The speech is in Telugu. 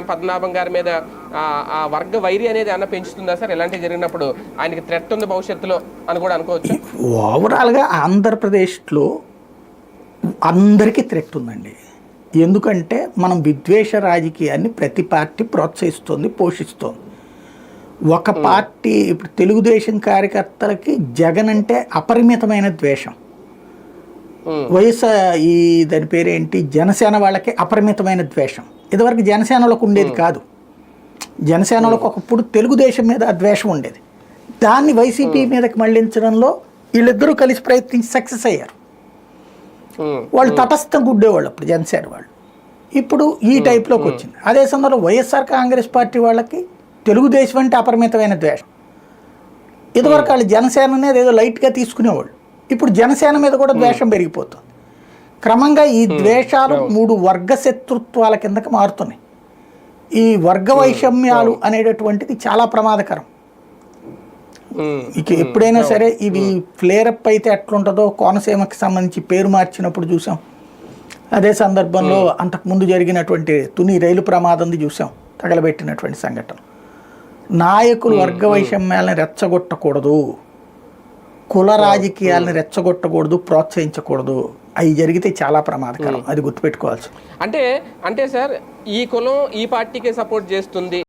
పద్మనాభం గారి మీద ఆ వర్గ వైరి అనేది అన్న పెంచుతుందా సార్? ఎలాంటి జరిగినప్పుడు ఆయనకి థ్రెట్ ఉంది భవిష్యత్తులో అని కూడా అనుకోవచ్చు. ఓవరాల్గా ఆంధ్రప్రదేశ్లో అందరికీ థ్రెట్ ఉందండి. ఎందుకంటే మనం విద్వేష రాజకీయాన్ని ప్రతి పార్టీ ప్రోత్సహిస్తుంది, పోషిస్తుంది. ఒక పార్టీ ఇప్పుడు తెలుగుదేశం కార్యకర్తలకి జగన్ అంటే అపరిమితమైన ద్వేషం, ఈ దాని పేరేంటి జనసేన వాళ్ళకి అపరిమితమైన ద్వేషం. ఇదివరకు జనసేనలోకి ఉండేది కాదు. జనసేనలోకి ఒకప్పుడు తెలుగుదేశం మీద ద్వేషం ఉండేది. దాన్ని వైసీపీ మీదకి మళ్లించడంలో వీళ్ళిద్దరూ కలిసి ప్రయత్నించి సక్సెస్ అయ్యారు. వాళ్ళు తటస్థంగా ఉండేవాళ్ళు అప్పుడు జనసేన వాళ్ళు. ఇప్పుడు ఈ టైప్లోకి వచ్చింది. అదే సమయంలో వైఎస్ఆర్ కాంగ్రెస్ పార్టీ వాళ్ళకి తెలుగుదేశం అంటే అపరిమితమైన ద్వేషం. ఇదివరకు వాళ్ళు జనసేన అనేది ఏదో లైట్గా తీసుకునేవాళ్ళు. ఇప్పుడు జనసేన మీద కూడా ద్వేషం పెరిగిపోతుంది. క్రమంగా ఈ ద్వేషాలు 3 వర్గ శత్రుత్వాల కిందకి మారుతున్నాయి. ఈ వర్గ వైషమ్యాలు అనేటటువంటిది చాలా ప్రమాదకరం. ఇక ఎప్పుడైనా సరే ఇవి ఫ్లేరప్ అయితే ఎట్లుంటుందో కోనసీమకి సంబంధించి పేరు మార్చినప్పుడు చూసాం. అదే సందర్భంలో అంతకుముందు జరిగినటువంటి తుని రైలు ప్రమాదంది చూసాం, తగలబెట్టినటువంటి సంఘటన. నాయకులు వర్గ వైషమ్యాలను రెచ్చగొట్టకూడదు, కుల రాజకీయాలను రెచ్చగొట్టకూడదు, ప్రోత్సహించకూడదు. అవి జరిగితే చాలా ప్రమాదకరం. అది గుర్తుపెట్టుకోవాల్సి. అంటే సార్ ఈ కులం ఈ పార్టీకే సపోర్ట్ చేస్తుంది